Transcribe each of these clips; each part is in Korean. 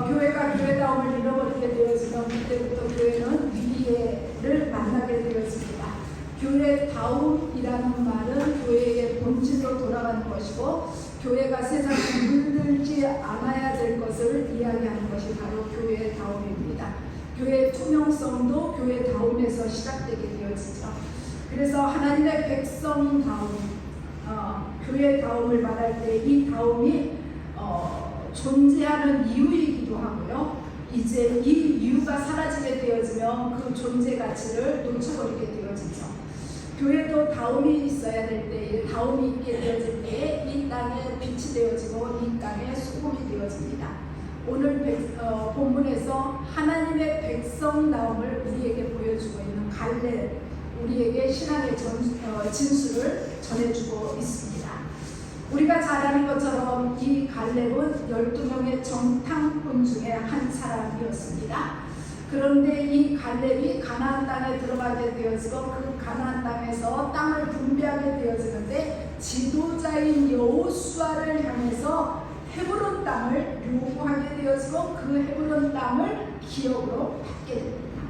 교회가 교회다움을 잃어버리게 되어지면 그때부터 교회는 위기를 만나게 되어집니다. 교회다움이라는 말은 교회의 본질로 돌아가는 것이고, 교회가 세상에 물들지 않아야 될 것을 이야기하는 것이 바로 교회다움입니다. 교회의 투명성도 교회다움에서 시작되게 되어지죠. 그래서 하나님의 백성다움, 교회다움을 말할 때 이 다움이 존재하는 이유이기도 하고요. 이제 이 이유가 사라지게 되어지면 그 존재 가치를 놓쳐버리게 되어지죠. 교회도 다움이 있어야 될 때에, 다움이 있게 되어질 때에 이 땅에 빛이 되어지고 이 땅에 소금이 되어집니다. 오늘 본문에서 하나님의 백성다움을 우리에게 보여주고 있는 갈렙, 우리에게 신앙의 진수를 전해주고 있습니다. 우리가 잘 아는 것처럼 이 갈렙은 12명의 정탐꾼 중에 한 사람이었습니다. 그런데 이 갈렙이 가나안 땅에 들어가게 되어지고 그 가나안 땅에서 땅을 분배하게 되어지는데, 지도자인 여호수아를 향해서 헤브론 땅을 요구하게 되어지고 그 헤브론 땅을 기업으로 받게 됩니다.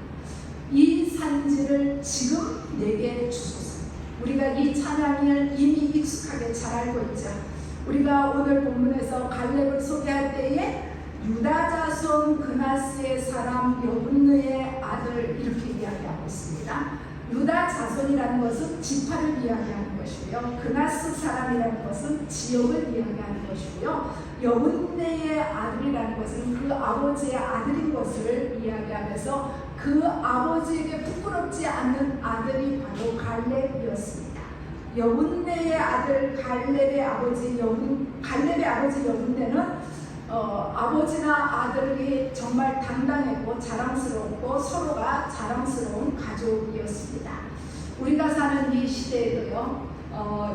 이 산지를 지금 내게 주소서. 우리가 이 찬양을 이미 익숙하게 잘 알고 있죠. 우리가 오늘 본문에서 갈렙을 소개할 때에 유다 자손 그나스의 사람 여분느의 아들 이렇게 이야기하고 있습니다. 유다 자손이라는 것은 지파를 이야기하는 것이고요. 그나스 사람이라는 것은 지역을 이야기하는 것이고요. 여분느의 아들이라는 것은 그 아버지의 아들인 것을 이야기하면서 그 아버지에게 부끄럽지 않는 아들이 바로 갈렙이었습니다. 여분네의 아들 갈렙의 아버지 여분네는 아버지나 아들이 정말 당당했고 자랑스럽고 서로가 자랑스러운 가족이었습니다. 우리가 사는 이 시대에도요,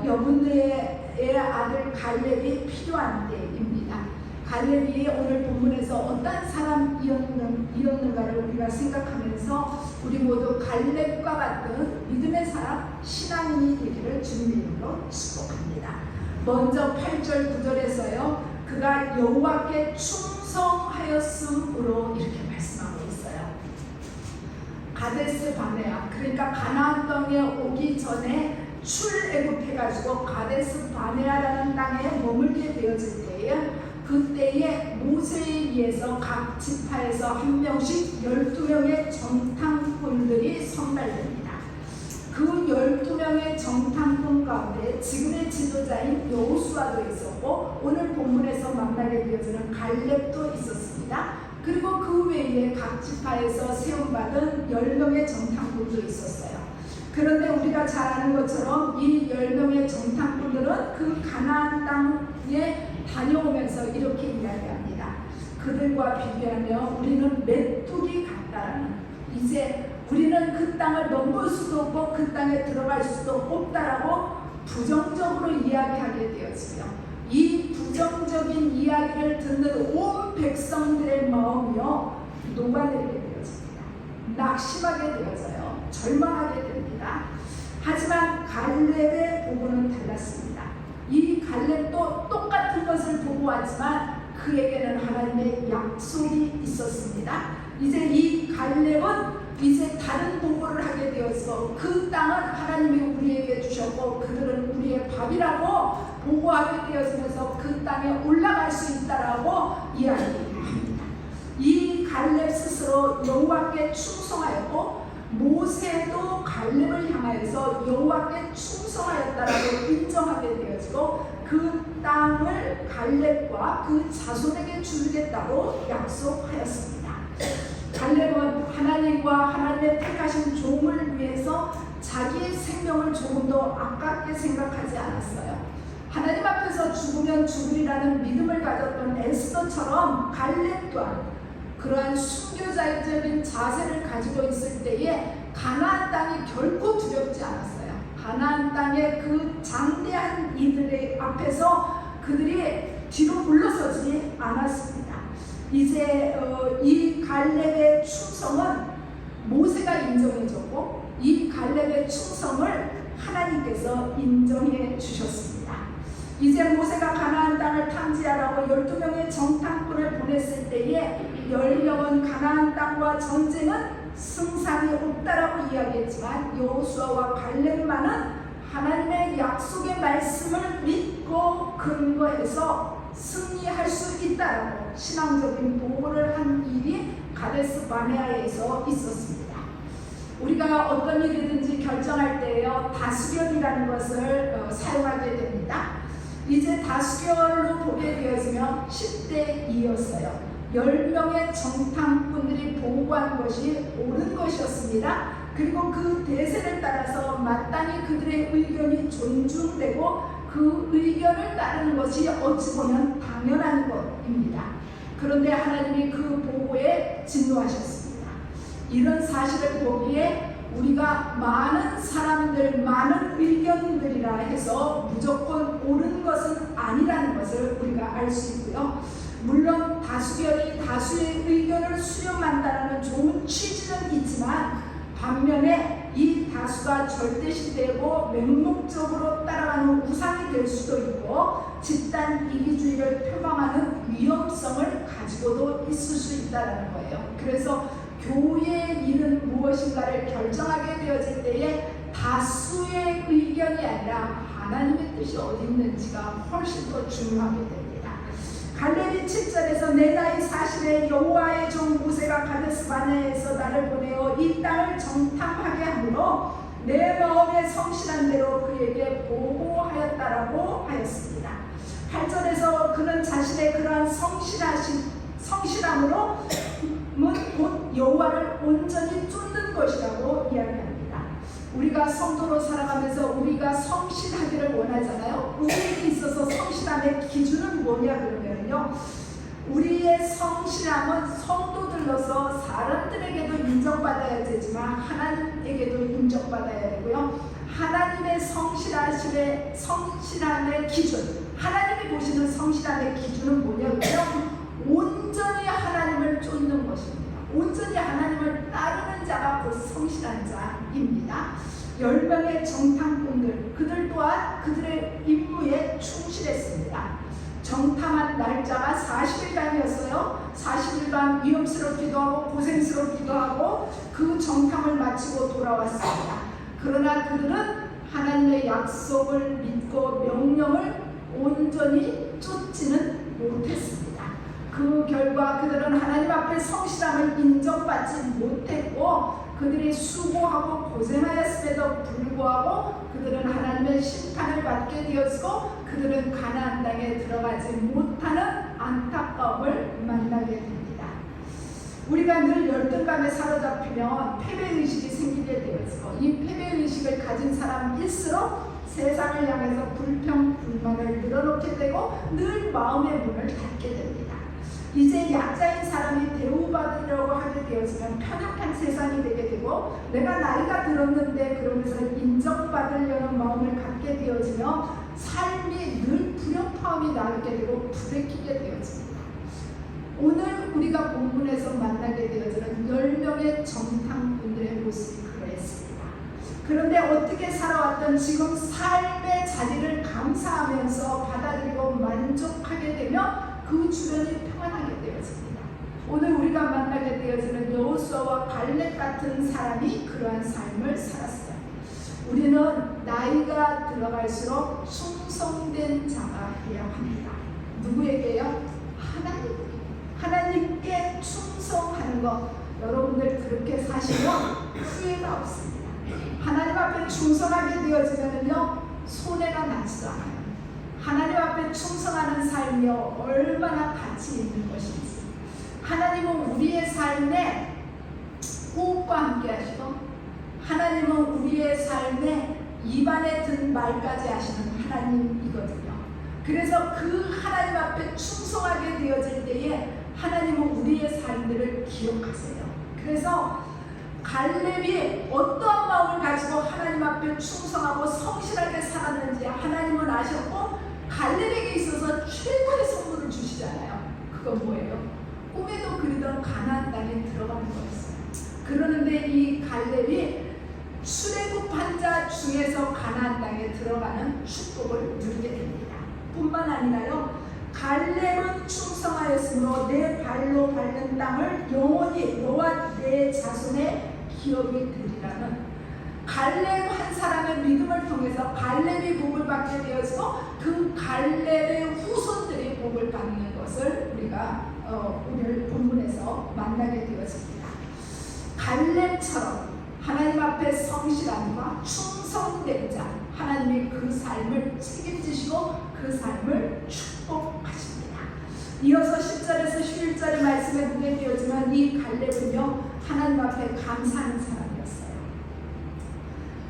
여분네의 아들 갈렙이 필요한 때입니다. 갈렙이 오늘 본문에서 어떤 사람이었는가를 우리가 생각하면서 우리 모두 갈렙과 같은 믿음의 사람, 신앙인이 되기를 주님의 이름으로 축복합니다. 먼저 8절 9절에서요, 그가 여호와께 충성하였으므로 이렇게 말씀하고 있어요. 가데스 바네아, 그러니까 가나안 땅에 오기 전에 출애굽해가지고 가데스 바네아라는 땅에 머물게 되어질 때에, 그때에 모세에 의해서 각 지파에서 한 명씩 12명의 정탐꾼들이 선발됩니다. 그 12명의 정탐꾼 가운데 지금의 지도자인 여호수아도 있었고, 오늘 본문에서 만나게 되어지는 갈렙도 있었습니다. 그리고 그 외에 각 지파에서 세움받은 10명의 정탐꾼도 있었어요. 그런데 우리가 잘 아는 것처럼 이 10명의 정탐꾼들은 그 가나안 땅에 다녀오면서 이렇게 이야기합니다. 그들과 비교하면 우리는 메뚜기 같다라는, 이제 우리는 그 땅을 넘볼 수도 없고 그 땅에 들어갈 수도 없다라고 부정적으로 이야기하게 되어지며, 이 부정적인 이야기를 듣는 온 백성들의 마음이요 녹아내리게 되어집니다. 낙심하게 되어져요. 절망하게 됩니다. 하지만 갈렙의 보고는 달랐습니다. 이 갈렙도 똑같은 것을 보고 왔지만 그에게는 하나님의 약속이 있었습니다. 이제 이 갈렙은 이제 다른 보고를 하게 되어서 그 땅은 하나님이 우리에게 주셨고 그들은 우리의 밥이라고 보고하게 되어지면서 그 땅에 올라갈 수 있다라고 이야기합니다. 이 갈렙 스스로 여호와께 충성하였고, 모세도 갈렙을 향하여서 여호와께 충성하였다라고 인정하게 되어지고 그 땅을 갈렙과 그 자손에게 주겠다고 약속하였습니다. 갈렙은 하나님과 하나님의 택하신 종을 위해서 자기의 생명을 조금도 아깝게 생각하지 않았어요. 하나님 앞에서 죽으면 죽으리라는 믿음을 가졌던 에스더처럼 갈렙 또한 그러한 순교자적인 자세를 가지고 있을 때에 가나안 땅이 결코 두렵지 않았어요. 가나안 땅의 그 장대한 이들의 앞에서 그들이 뒤로 물러서지 않았습니다. 이제 이 갈렙의 충성은 모세가 인정해줬고 이 갈렙의 충성을 하나님께서 인정해 주셨습니다. 이제 모세가 가나안 땅을 탐지하라고 12명의 정탐꾼을 보냈을 때에 10명은 가나안 땅과 전쟁은 승산이 없다라고 이야기했지만 여호수아와 갈렙만은 하나님의 약속의 말씀을 믿고 근거해서 승리할 수 있다라고 신앙적인 보고를 한 일이 가데스 바네아에서 있었습니다. 우리가 어떤 일이든지 결정할 때에요 다수결이라는 것을 사용하게 됩니다. 이제 다수결로 보게 되어지면 10대 2였어요. 10명의 정탐꾼들이 보고한 것이 옳은 것이었습니다. 그리고 그 대세를 따라서 마땅히 그들의 의견이 존중되고 그 의견을 따르는 것이 어찌 보면 당연한 것입니다. 그런데 하나님이 그 보고에 진노하셨습니다. 이런 사실을 보기에 우리가 많은 사람들, 많은 의견들이라 해서 무조건 옳은 것은 아니라는 것을 우리가 알 수 있고요. 물론 다수결이 다수의 의견을 수렴한다는 좋은 취지는 있지만 반면에 이 다수가 절대시되고 맹목적으로 따라가는 우상이 될 수도 있고 집단 이기주의를 표방하는 위험성을 가지고도 있을 수 있다는 거예요. 그래서 교회의 일은 무엇인가를 결정하게 되어질 때에 다수의 의견이 아니라 하나님의 뜻이 어디 있는지가 훨씬 더 중요하게 됩니다. 갈렙이 7절에서 내 나이 40에 여호와의 종 모세가 가데스 바네아에서 나를 보내어 이 땅을 정탐하게 하므로 내 마음에 성실한 대로 그에게 보고하였다라고 하였습니다. 8절에서 그는 자신의 그러한 성실함으로 곧 여호와를 온전히 쫓는 것이라고 이야기합니다. 우리가 성도로 살아가면서 우리가 성실하기를 원하잖아요. 우리에게 있어서 성실함의 기준은 뭐냐 그러면요, 우리의 성실함은 성도들로서 사람들에게도 인정받아야 되지만 하나님에게도 인정받아야 되고요. 하나님의 성실함의 기준, 하나님이 보시는 성실함의 기준은 뭐냐고요? 온전히 하나님을 쫓는 것입니다. 온전히 하나님을 따르는 자가 곧 성실한 자입니다. 10명의 정탐꾼들, 그들 또한 그들의 임무에 충실했습니다. 정탐한 날짜가 40일간이었어요. 40일간 위험스럽기도 하고 고생스럽기도 하고 그 정탐을 마치고 돌아왔습니다. 그러나 그들은 하나님의 약속을 믿고 명령을 온전히 쫓지는 못했습니다. 그 결과 그들은 하나님 앞에 성실함을 인정받지 못했고 그들이 수고하고 고생하였음에도 불구하고 그들은 하나님의 심판을 받게 되었고 그들은 가나안 땅에 들어가지 못하는 안타까움을 만나게 됩니다. 우리가 늘 열등감에 사로잡히면 패배의식이 생기게 되었고 이 패배의식을 가진 사람일수록 세상을 향해서 불평불만을 늘어놓게 되고 늘 마음의 문을 닫게 됩니다. 이제 약자인 사람이 대우받으려고 하게 되어지면 편협한 세상이 되게 되고 내가 나이가 들었는데 그러면서 인정받으려는 마음을 갖게 되어지며 삶이 늘 불협화음이 나게 되고 부대끼게 되어집니다. 오늘 우리가 본문에서 만나게 되어지는 10명의 정탐꾼들의 모습이 그랬습니다. 그런데 어떻게 살아왔던 지금 삶의 자리를 감사하면서 받아들이고 만족하게 되며 그 주변이 평안하게 되어집니다. 오늘 우리가 만나게 되어지는 여호수아와 갈렙 같은 사람이 그러한 삶을 살았어요. 우리는 나이가 들어갈수록 충성된 자가 되어야 합니다. 누구에게요? 하나님께 충성하는 것. 여러분들 그렇게 사시면 후회가 없습니다. 하나님 앞에 충성하게 되어지면요 손해가 나지도 않아요. 하나님 앞에 충성하는 삶이 얼마나 가치 있는 것인지, 하나님은 우리의 삶에 호흡과 함께 하시고 하나님 하나님은 우리의 삶에 입안에 든 말까지 하시는 하나님이거든요. 그래서 그 하나님 앞에 충성하게 되어질 때에 하나님은 우리의 삶들을 기억하세요. 그래서 갈렙이 어떠한 마음을 가지고 하나님 앞에 충성하고 성실하게 살았는지 하나님은 아셨고, 갈렙에게 있어서 최고의 선물을 주시잖아요. 그건 뭐예요? 꿈에도 그리던 가나안 땅에 들어가는 거였어요. 그러는데 이 갈렙이 출애굽한 자 중에서 가나안 땅에 들어가는 축복을 누리게 됩니다. 뿐만 아니라요, 갈렙은 충성하였으므로 내 발로 밟는 땅을 영원히 너와 내 자손의 기업이 되리라는, 갈렙 한 사람의 믿음을 통해서 갈렙이 복을 받게 되어서 그 갈렙의 후손들이 복을 받는 것을 우리가 오늘 본문에서 만나게 되었습니다. 갈렙처럼 하나님 앞에 성실함과 충성된 자, 하나님이 그 삶을 책임지시고 그 삶을 축복하십니다. 이어서 10절에서 11절의 말씀에 보게 되었지만 이 갈렙은요, 하나님 앞에 감사하는 사람이었어요.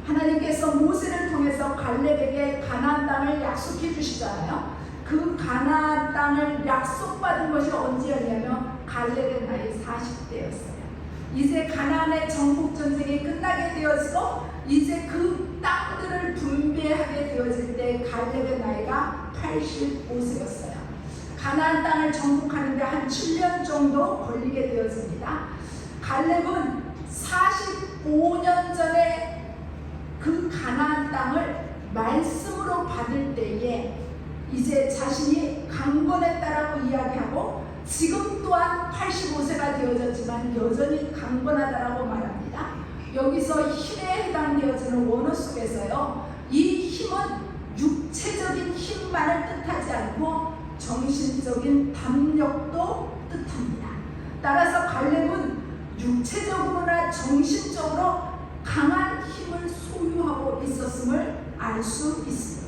하나님께서 모세를 통해서 갈렙에게 가나안 땅을 약속해 주시잖아요. 그 가나안 땅을 약속받은 것이 언제였냐면 갈렙의 나이 40대였어요. 이제 가나안의 정복전쟁이 끝나게 되어지고 이제 그 땅들을 분배하게 되어질 때 갈렙의 나이가 85세였어요. 가나안 땅을 정복하는데 한 7년 정도 걸리게 되어집니다. 갈렙은 45년 전에 그 가나안 땅을 말씀으로 받을 때에 이제 자신이 강건했다라고 이야기하고, 지금 또한 85세가 되어졌지만 여전히 강건하다라고 말합니다. 여기서 힘에 해당되어지는 원어 속에서요, 이 힘은 육체적인 힘만을 뜻하지 않고 정신적인 담력도 뜻합니다. 따라서 갈렙은 육체적으로나 정신적으로 강한 힘을 소유하고 있었음을 알 수 있습니다.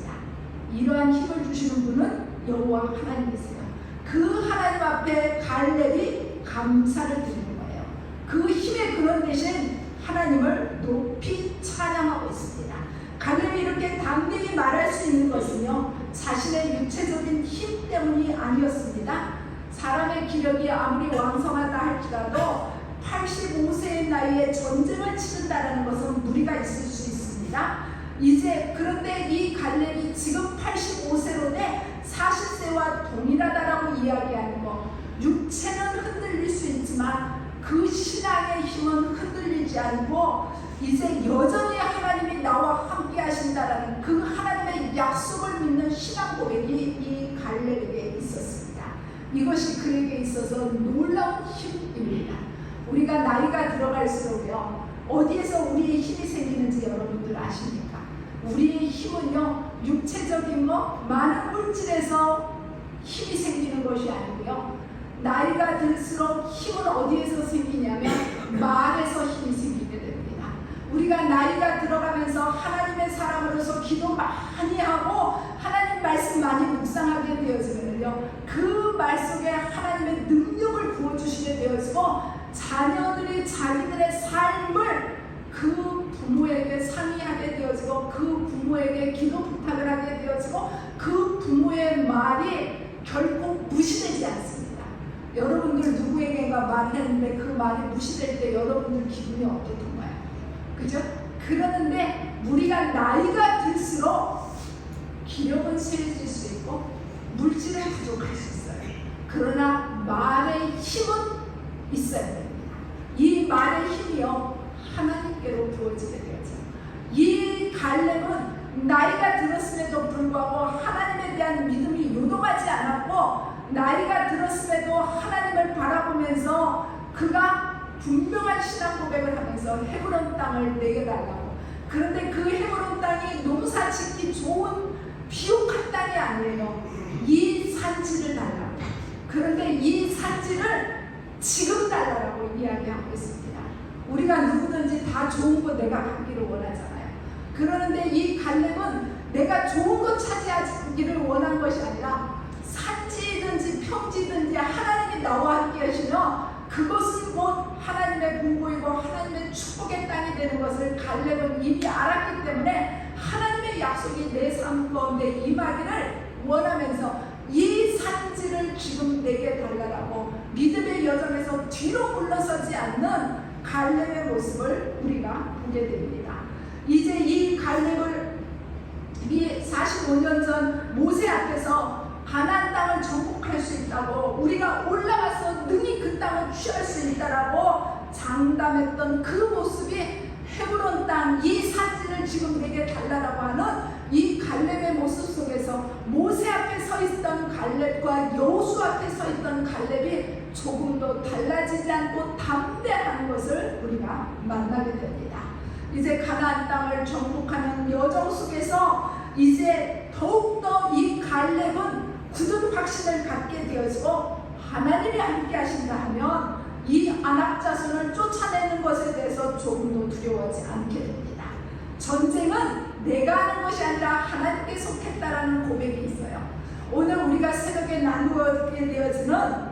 이러한 힘을 주시는 분은 여호와 하나님이세요. 그 하나님 앞에 갈렙이 감사를 드리는 거예요. 그 힘의 근원 대신 하나님을 높이 찬양하고 있습니다. 갈렙이 이렇게 담대히 말할 수 있는 것은요, 자신의 육체적인 힘 때문이 아니었습니다. 사람의 기력이 아무리 왕성하다 할지라도 85세의 나이에 전쟁을 치른다는 것은 무리가 있을 수 있습니다. 이제 그런데 이 갈렙이 지금 85세로 돼 40세와 동일하다라고 이야기하는 것, 육체는 흔들릴 수 있지만 그 신앙의 힘은 흔들리지 않고 이제 여전히 하나님이 나와 함께 하신다라는 그 하나님의 약속을 믿는 신앙 고백이 이 갈렙에게 있었습니다. 이것이 그에게 있어서 놀라운 힘입니다. 우리가 나이가 들어갈수록요, 어디에서 우리의 힘이 생기는지 여러분들 아십니까? 우리의 힘은요, 육체적인 것, 많은 물질에서 힘이 생기는 것이 아니고요, 나이가 들수록 힘은 어디에서 생기냐면 말에서 힘이 생기게 됩니다. 우리가 나이가 들어가면서 하나님의 사람으로서 기도 많이 하고 하나님 말씀 많이 묵상하게 되어지면요, 그 말 속에 하나님의 능력을 부어주시게 되어지고 자녀들이 자기들의 삶을 그 부모에게 상의하게 되어지고 그 부모에게 기도 부탁을 하게 되어지고 그 부모의 말이 결코 무시되지 않습니다. 여러분들 누구에게가 말했는데 그 말이 무시될 때 여러분들 기분이 어떻던가요? 그죠? 그러는데 우리가 나이가 들수록 기력은 세해질 수 있고 물질은 부족할 수 있어요. 그러나 말의 힘은 있어야 됩니다. 이 말의 힘이요, 하나님께로 부어지게 되었죠. 이 갈렙은 나이가 들었음에도 불구하고 하나님에 대한 믿음이 요동하지 않았고, 나이가 들었음에도 하나님을 바라보면서 그가 분명한 신앙 고백을 하면서 헤브론 땅을 내게 달라고. 그런데 그 헤브론 땅이 농사 짓기 좋은 비옥한 땅이 아니에요. 이 산지를 달라고. 그런데 이 산지를 지금 달라고 이야기하고 있습니다. 우리가 누구든지 다 좋은 거 내가 갖기를 원하잖아요. 그러는데 이 갈렙은 내가 좋은 거 차지하기를 원한 것이 아니라 산지든지 평지든지 하나님이 나와 함께 하시며 그 그것은 곧 하나님의 보고이고 하나님의 축복의 땅이 되는 것을 갈렙은 이미 알았기 때문에 하나님의 약속이 내 삶 가운데 임하기를 원하면서 이 산지를 지금 내게 달라라고 믿음의 여정에서 뒤로 물러서지 않는 갈렙의 모습을 우리가 보게 됩니다. 이제 이 갈렙을 이 45년 전 모세 앞에서 가나안 땅을 정복할 수 있다고, 우리가 올라가서 능히 그 땅을 취할 수 있다라고 장담했던 그 모습이 헤브론 땅 이 산지를 지금 내게 달라라고 하는 이 갈렙의 모습 속에서 모세 앞에 서 있던 갈렙과 여호수 앞에 서 있던 갈렙이 조금도 달라지지 않고 담대한 것을 우리가 만나게 됩니다. 이제 가나안 땅을 정복하는 여정 속에서 이제 더욱더 이 갈렙은 굳은 확신을 갖게 되어지고 하나님이 함께 하신다 하면 이 아낙 자손을 쫓아내는 것에 대해서 조금도 두려워하지 않게 됩니다. 전쟁은 내가 하는 것이 아니라 하나님께 속했다라는 고백이 있어요. 오늘 우리가 새벽에 나누게 되어지는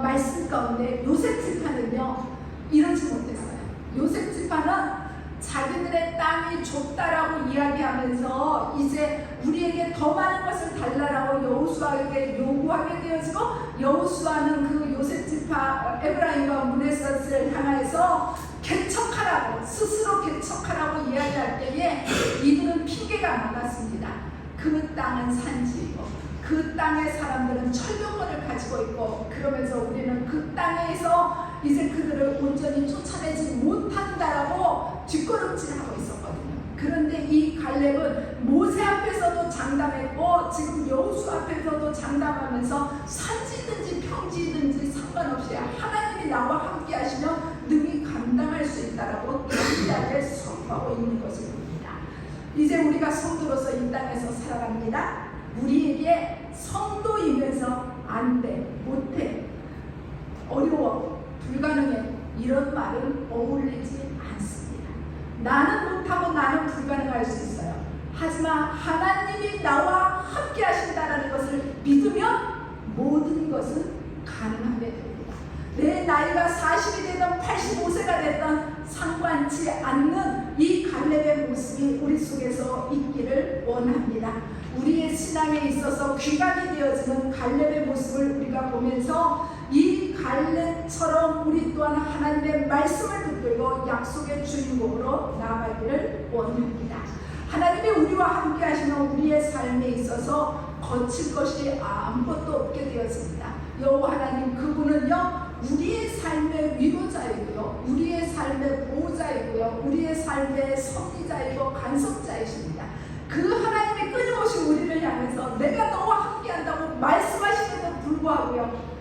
말씀 가운데 요셉 지파는요 이러지 못했어요. 요셉 지파는 자기들의 땅이 좁다라고 이야기하면서 이제 우리에게 더 많은 것을 달라라고 여호수아에게 요구하게 되어지고, 여호수아는 그 요셉 지파 에브라임과 므네셋을 향해서 개척하라고, 스스로 개척하라고 이야기할 때에 이들은 핑계가 많았습니다. 그 땅은 산지이고 그 땅의 사람들은 철경권을 가지고 있고, 그러면서 우리는 그 땅에서 이제 그들을 온전히 쫓아내지 못한다라고 뒷걸음질하고 있었거든요. 그런데 이 갈렙은 모세 앞에서도 장담했고 지금 여호수 앞에서도 장담하면서 산지든지 평지든지 상관없이 하나님이 나와 함께 하시면 능히 감당할 수 있다라고 담대하게 선포하고 있는 것을 봅니다. 이제 우리가 성도로서 이 땅에서 살아갑니다. 우리에게 성도이면서 안 돼, 못해, 어려워, 불가능해 이런 말은 어울리지 않습니다. 나는 못하고 나는 불가능할 수 있어요. 하지만 하나님이 나와 함께 하신다는 것을 믿으면 모든 것은 가능하게 됩니다. 내 나이가 40이 되든 85세가 되든 상관치 않는 이 갈렙의 모습이 우리 속에서 있기를 원합니다. 우리의 신앙에 있어서 귀감이 되어지는 갈렙의 모습을 우리가 보면서 이 갈렙처럼 우리 또한 하나님의 말씀을 붙들고 약속의 주인공으로 나아가기를 원합니다. 하나님이 우리와 함께 하시는 우리의 삶에 있어서 거칠 것이 아무것도 없게 되었습니다. 여호와 하나님 그분은요 우리의 삶의 위로자이고요, 우리의 삶의 보호자이고요, 우리의 삶의 섭리자이고 간섭자이십니다. 그 하나님이 끊임없이 우리를 향해서 내가 너와 함께한다고 말씀하시는데도 불구하고요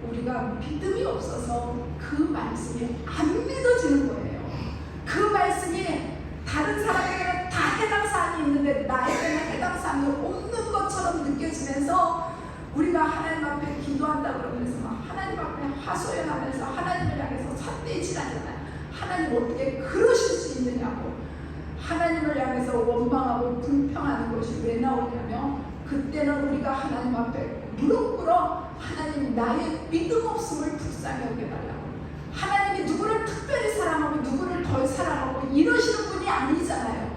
우리가 믿음이 없어서 그 말씀이 안 믿어지는 거예요. 그 말씀이 다른 사람에게는 다 해당 사항이 있는데 나에게는 해당 사항이 없는 것처럼 느껴지면서 우리가 하나님 앞에 기도한다 그러면서 하나님 앞에 하소연하면서 하나님을 향해서 삿대질하잖아요. 하나님 어떻게 그러실 수 있느냐고, 하나님을 향해서 원망하고 불평하는 것이 왜 나오냐면 그때는 우리가 하나님 앞에 무릎 꿇어 하나님 나의 믿음 없음을 불쌍히 여겨달라고, 하나님이 누구를 특별히 사랑하고 누구를 덜 사랑하고 이러시는 분이 아니잖아요.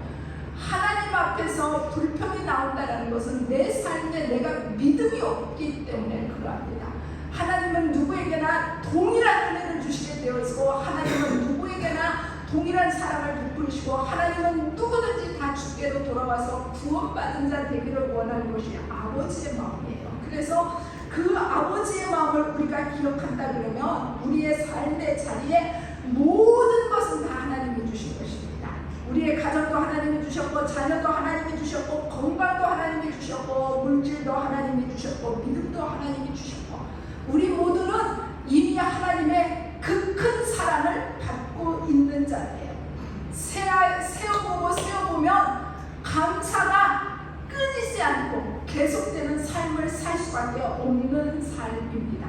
하나님 앞에서 불평이 나온다는 것은 내 삶에 내가 믿음이 없기 때문에 그러합니다. 하나님은 누구에게나 동일한 은혜를 주시게 되어지고 하나님은 누구에게나 동일한 사랑을 베푸시고 하나님은 누구든지 다 주께로 돌아와서 구원받은 자 되기를 원하는 것이 아버지의 마음이에요. 그래서 그 아버지의 마음을 우리가 기억한다 그러면 우리의 삶의 자리에 모든 것은 다 하나님이 주신 것입니다. 우리의 가정도 하나님이 주셨고 자녀도 하나님이 주셨고 건강도 하나님이 주셨고 물질도 하나님이 주셨고 믿음도 하나님이 주셨고 우리 모두는 이미 하나님의 그 큰 사랑을 받고 있는 자예요. 세어보면 감사가 끊이지 않고 계속되는 삶을 살 수밖에 없는 삶입니다.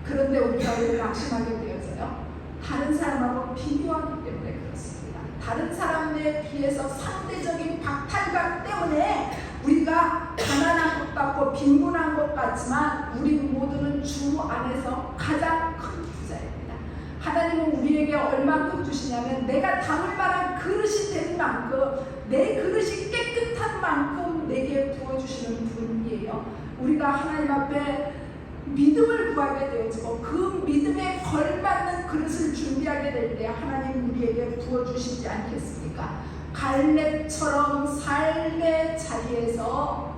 그런데 우리가 왜 낙심하게 되어져요? 다른 사람하고 비교하기 때문에 그렇습니다. 다른 사람에 비해서 상대적인 박탈감 때문에 우리가 가난한 것 같고 빈곤한 것 같지만 우리 모두는 주 안에서 가장 큰 하나님은 우리에게 얼만큼 주시냐면 내가 담을 만한 그릇이 된 만큼, 내 그릇이 깨끗한 만큼 내게 부어주시는 분이에요. 우리가 하나님 앞에 믿음을 구하게 되어지고 그 믿음에 걸맞는 그릇을 준비하게 될 때 하나님 우리에게 부어주시지 않겠습니까? 갈렙처럼 삶의 자리에서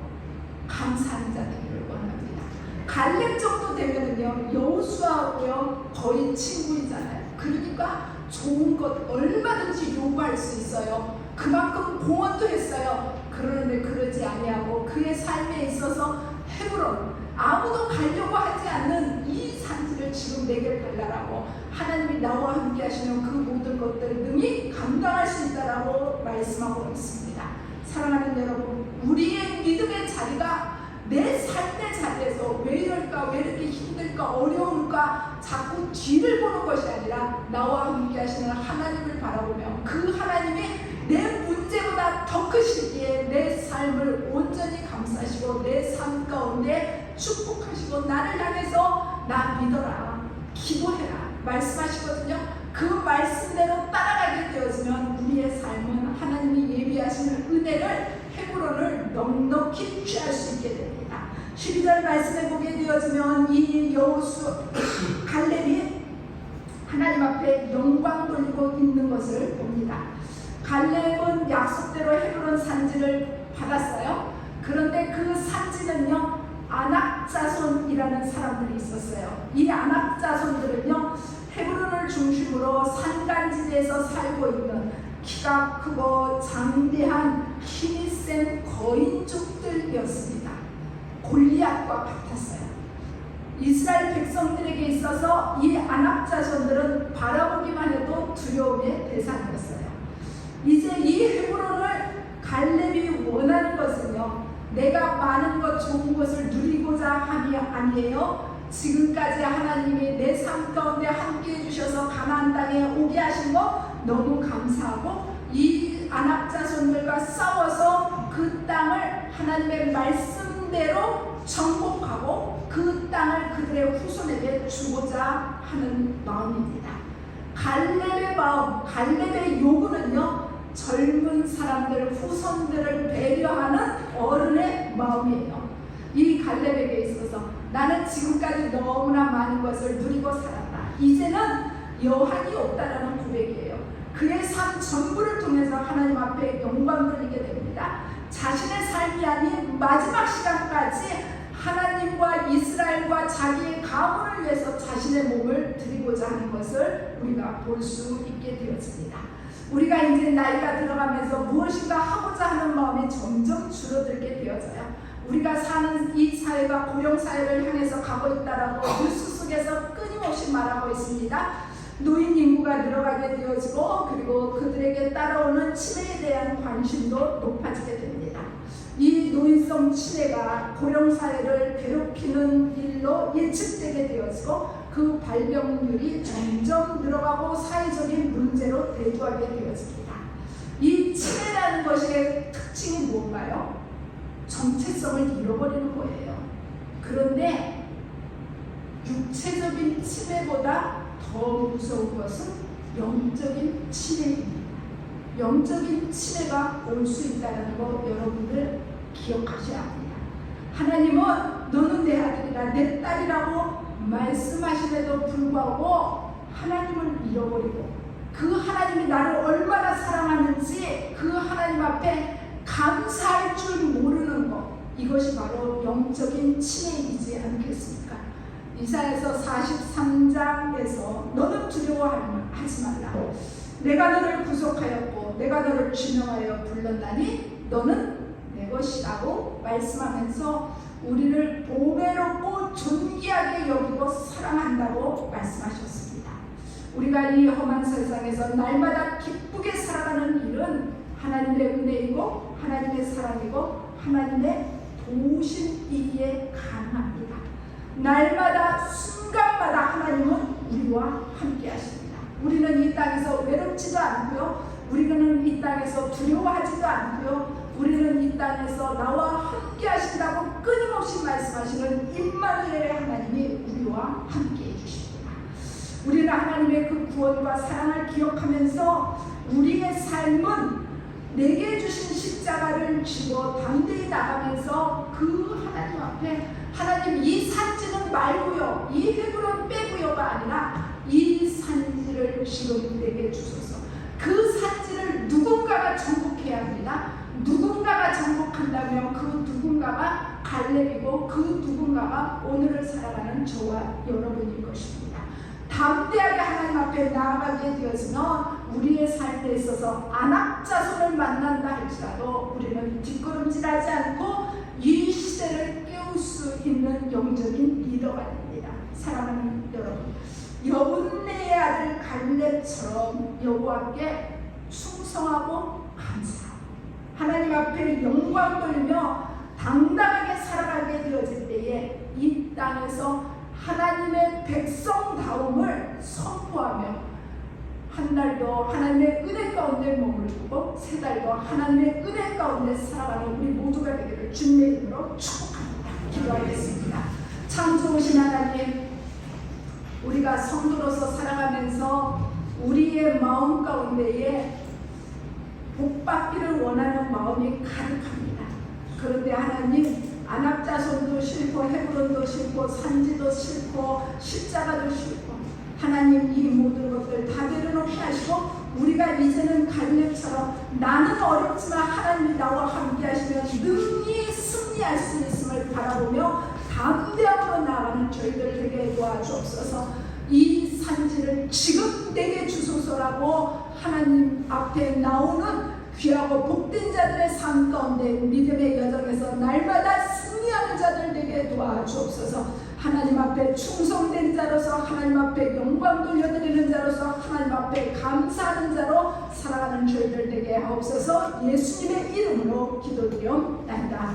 감사하는 자 되기를 원합니다. 갈렙 정도 되면은요, 여호수아하고요 거의 친구이잖아요. 그러니까 좋은 것 얼마든지 요구할 수 있어요. 그만큼 공헌도 했어요. 그런데 그러지 아니하고 그의 삶에 있어서 헤브론, 아무도 가려고 하지 않는 이 산지를 지금 내게 달라라고, 하나님이 나와 함께 하시는 그 모든 것들을 능히 감당할 수 있다라고 말씀하고 있습니다. 사랑하는 여러분, 우리의 믿음의 자리가 내 삶의 자리에서 왜 이럴까, 왜 이렇게 힘들까, 어려울까 자꾸 뒤를 보는 것이 아니라 나와 함께 하시는 하나님을 바라보며 그 하나님이 내 문제보다 더 크시기에 내 삶을 온전히 감싸시고 내 삶 가운데 축복하시고 나를 향해서 나 믿어라, 기도해라 말씀하시거든요. 그 말씀대로 따라가게 되어지면 우리의 삶은 하나님이 예비하시는 은혜를, 헤브론을 넉넉히 취할 수 있게 됩니다. 12절 말씀에 보게 되어지면 이 여호수 갈렙이 하나님 앞에 영광 돌리고 있는 것을 봅니다. 갈렙은 약속대로 헤브론 산지를 받았어요. 그런데 그 산지는요, 아낙자손이라는 사람들이 있었어요. 이 아낙자손들은요, 헤브론을 중심으로 산간지대에서 살고 있는 키가 크고 장대한 힘이 센 거인족들이었습니다. 골리앗과 같았어요. 이스라엘 백성들에게 있어서 이 아낙자손들은 바라보기만 해도 두려움의 대상이었어요. 이제 이 헤브론을 갈렙이 원하는 것은요, 내가 많은 것 좋은 것을 누리고자 함이 아니에요. 지금까지 하나님이 내 삶 가운데 함께 해주셔서 가나안 땅에 오게 하신 거 너무 감사하고, 이 아낙자손들과 싸워서 그 땅을 하나님의 말씀대로 정복하고 그 땅을 그들의 후손에게 주고자 하는 마음입니다. 갈렙의 마음, 갈렙의 요구는요, 젊은 사람들, 후손들을 배려하는 어른의 마음이에요. 이 갈렙에게 있어서 나는 지금까지 너무나 많은 것을 누리고 살았다. 이제는 여한이 없다라는 고백이에요. 그의 삶 전부를 통해서 하나님 앞에 영광 돌리게 됩니다. 자신의 삶이 아닌 마지막 시간까지 하나님과 이스라엘과 자기의 가문을 위해서 자신의 몸을 드리고자 하는 것을 우리가 볼 수 있게 되었습니다. 우리가 이제 나이가 들어가면서 무엇인가 하고자 하는 마음이 점점 줄어들게 되어져요. 우리가 사는 이 사회가 고령사회를 향해서 가고 있다라고 뉴스 속에서 끊임없이 말하고 있습니다. 노인 인구가 늘어가게 되어지고, 그리고 그들에게 따라오는 치매에 대한 관심도 높아지게 됩니다. 이 노인성 치매가 고령사회를 괴롭히는 일로 예측되게 되어지고 그 발병률이 점점 늘어가고 사회적인 문제로 대두하게 되어집니다. 이 치매라는 것의 특징이 뭔가요? 정체성을 잃어버리는 거예요. 그런데 육체적인 치매보다 더 무서운 것은 영적인 치매입니다. 영적인 치매가 올 수 있다는 거 여러분들 기억하셔야 합니다. 하나님은 너는 내 아들이라 내 딸이라고 말씀하심에도 불구하고 하나님을 잃어버리고 그 하나님이 나를 얼마나 사랑하는지 그 하나님 앞에 감사할 줄 모르는 것, 이것이 바로 영적인 치매이지 않겠습니까? 이사야서 43장에서 너는 두려워하지 말라. 내가 너를 구속하였고 내가 너를 지명하여 불렀나니 너는 내 것이라고 말씀하면서 우리를 보배롭고 존귀하게 여기고 사랑한다고 말씀하셨습니다. 우리가 이 험한 세상에서 날마다 기쁘게 살아가는 일은 하나님의 은혜이고 하나님의 사랑이고 하나님의 도우심이기에 가능합니다. 날마다 순간마다 하나님은 우리와 함께 하십니다. 우리는 이 땅에서 외롭지도 않고요, 우리는 이 땅에서 두려워하지도 않고요, 우리는 이 땅에서 나와 함께 하신다고 끊임없이 말씀하시는 임마누엘의 하나님이 우리와 함께 해주십니다. 우리는 하나님의 그 구원과 사랑을 기억하면서 우리의 삶은 내게 주신 십자가를 쥐고 담대히 나가면서 그 하나님 앞에 하나님 이 산지는 말고요, 이 회부는 빼고요가 아니라 이 산지를 지금 내게 주소서. 그 산지를 누군가가 정복해야 합니다. 누군가가 정복한다면 그 누군가가 갈렙이고 그 누군가가 오늘을 살아가는 저와 여러분일 것입니다. 담대하게 하나님 앞에 나아가게 되었으면 우리의 삶에 있어서 안악자손을 만난다 할지라도 우리는 뒷걸음질하지 않고 이 시대를 깨울 수 있는 영적인 리더가 됩니다. 사랑하는 여러분, 여분네의 아들 갈렙처럼 여호와께 충성하고 감사하고 하나님 앞에 영광 돌리며 당당하게 살아가게 되어질 때에 이 땅에서 하나님의 백성다움을 선포하며 한 달도 하나님의 은혜 가운데 머물고 세 달도 하나님의 은혜 가운데 살아가는 우리 모두가 되기를 주님의 이름으로 축복합니다. 기도하겠습니다. 참 좋으신 하나님, 우리가 성도로서 살아가면서 우리의 마음 가운데에 복받기를 원하는 마음이 가득합니다. 그런데 하나님, 안악자손도 싫고 헤브론도 싫고 산지도 싫고 십자가도 싫고 하나님 이 모든 것들 다 내려놓게 하시고 우리가 이제는 갈렙처럼 나는 어렵지만 하나님이 나와 함께 하시면 능히 승리할 수 있음을 바라보며 담대함으로 나아가는 저희들 되게 도와주옵소서. 이 산지를 지금 내게 주소서라고 하나님 앞에 나오는 귀하고 복된 자들의 삶 가운데 믿음의 여정에서 날마다 승리하는 자들 되게 도와주옵소서. 하나님 앞에 충성된 자로서 하나님 앞에 영광 돌려드리는 자로서 하나님 앞에 감사하는 자로 살아가는 저희들 되게 하옵소서. 예수님의 이름으로 기도드리옵나이다.